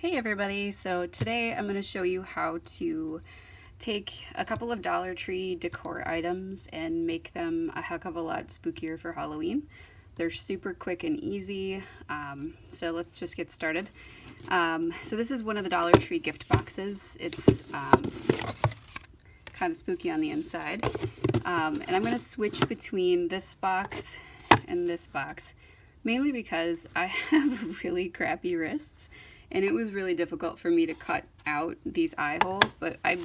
Hey everybody, so today I'm going to show you how to take a couple of Dollar Tree decor items and make them a heck of a lot spookier for Halloween. They're super quick and easy, so let's just get started. So this is one of the Dollar Tree gift boxes. It's kind of spooky on the inside, and I'm going to switch between this box and this box, mainly because I have really crappy wrists. And it was really difficult for me to cut out these eye holes, but I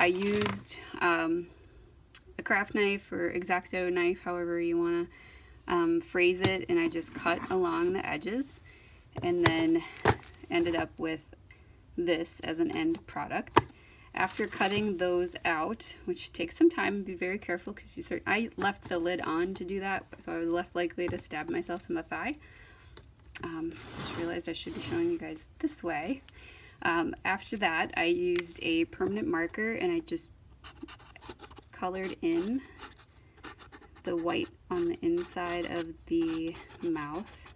used a craft knife or X-Acto knife, however you want to phrase it, and I just cut along the edges and then ended up with this as an end product. After cutting those out, which takes some time, be very careful because I left the lid on to do that, so I was less likely to stab myself in the thigh. Just realized I should be showing you guys this way. After that, I used a permanent marker and I just colored in the white on the inside of the mouth.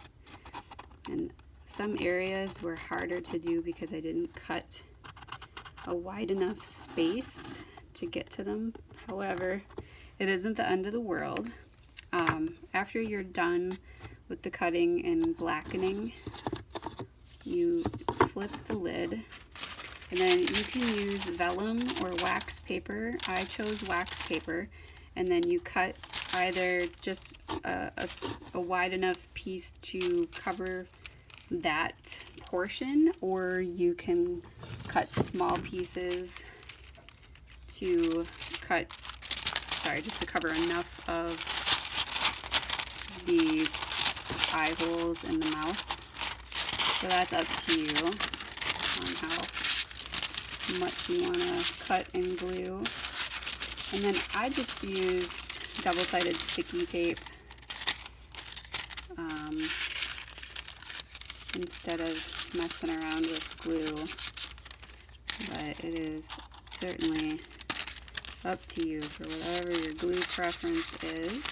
And some areas were harder to do because I didn't cut a wide enough space to get to them. However, it isn't the end of the world. After you're done with the cutting and blackening, you flip the lid, and then you can use vellum or wax paper. I chose wax paper, and then you cut either just a wide enough piece to cover that portion, or you can cut small pieces to just to cover enough of the eye holes in the mouth. So that's up to you on how much you want to cut and glue. And then I just used double-sided sticky tape instead of messing around with glue, but it is certainly up to you for whatever your glue preference is.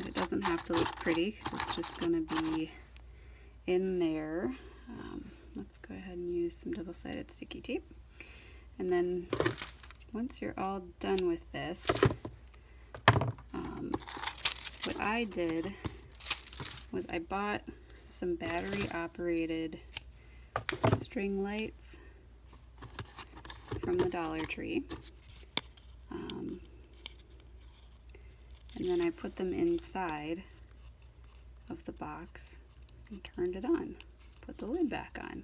It doesn't have to look pretty because it's just going to be in there. Let's go ahead and use some double-sided sticky tape. And then once you're all done with this, what I did was I bought some battery-operated string lights from the Dollar Tree. And then I put them inside of the box and turned it on. Put the lid back on.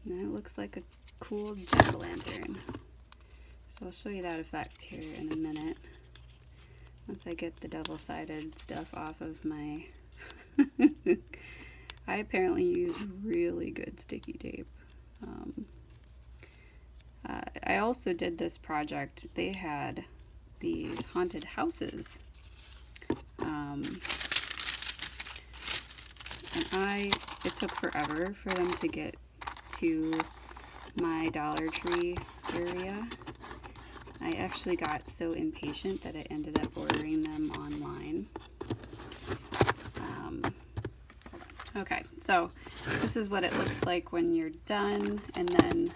And then it looks like a cool jack-o'-lantern. So I'll show you that effect here in a minute. Once I get the double-sided stuff off of my... I apparently use really good sticky tape. I also did this project. They had these haunted houses. And it took forever for them to get to my Dollar Tree area. I actually got so impatient that I ended up ordering them online. Okay, so this is what it looks like when you're done, and then,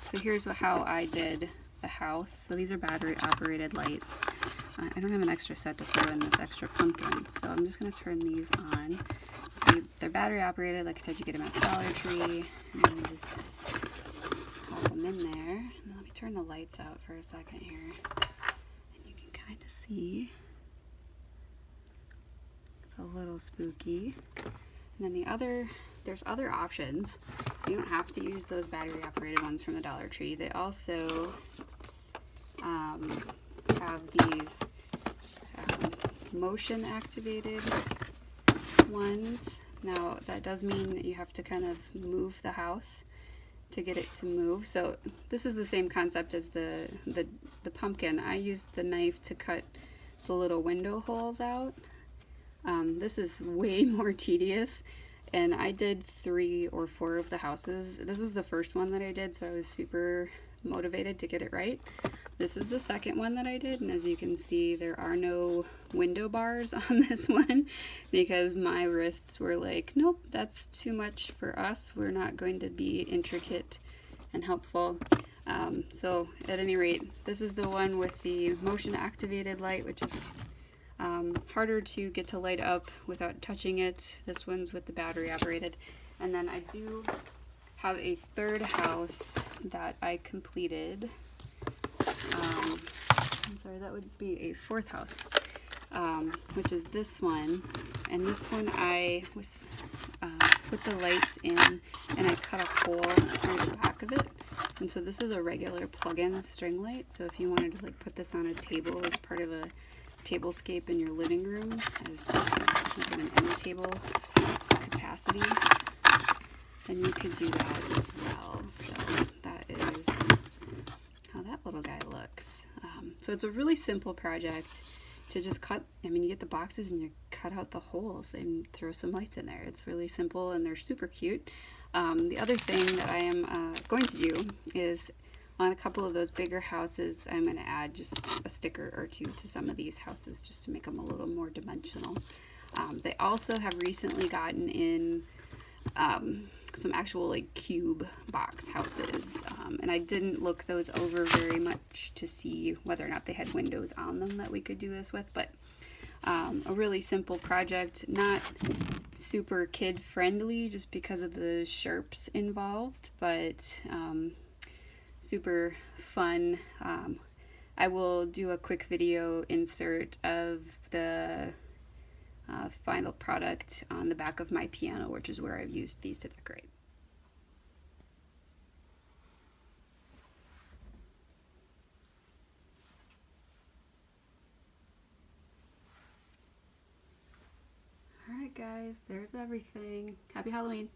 so here's how I did the house. So these are battery operated lights. I don't have an extra set to throw in this extra pumpkin, so I'm just going to turn these on. So they're battery operated. Like I said, you get them at the Dollar Tree, and then you just pop them in there. And then let me turn the lights out for a second here, and you can kind of see. It's a little spooky. And then there's other options. You don't have to use those battery operated ones from the Dollar Tree. They also have these motion activated ones. Now that does mean that you have to kind of move the house to get it to move. So this is the same concept as the pumpkin. I used the knife to cut the little window holes out. This is way more tedious, and I did 3 or 4 of the houses. This was the first one that I did, so I was super motivated to get it right. This is the second one that I did, and as you can see, there are no window bars on this one because my wrists were like, nope, that's too much for us. We're not going to be intricate and helpful. So at any rate, this is the one with the motion activated light, which is harder to get to light up without touching it. This one's with the battery operated. And then I do have a third house that I completed. I'm sorry, that would be a fourth house, which is this one. And this one I was put the lights in and I cut a hole through the back of it. And so this is a regular plug-in string light. So if you wanted to like put this on a table as part of a tablescape in your living room as like an end table capacity, then you could do that as well. So that is how that little guy looks. So it's a really simple project to just cut. I mean, you get the boxes and you cut out the holes and throw some lights in there. It's really simple and they're super cute. The other thing that I am going to do is on a couple of those bigger houses, I'm going to add just a sticker or two to some of these houses just to make them a little more dimensional. They also have recently gotten in some actual like cube box houses, and I didn't look those over very much to see whether or not they had windows on them that we could do this with, but a really simple project, not super kid friendly just because of the sharps involved, but super fun. I will do a quick video insert of the final product on the back of my piano, which is where I've used these to decorate. Alright guys, there's everything. Happy Halloween!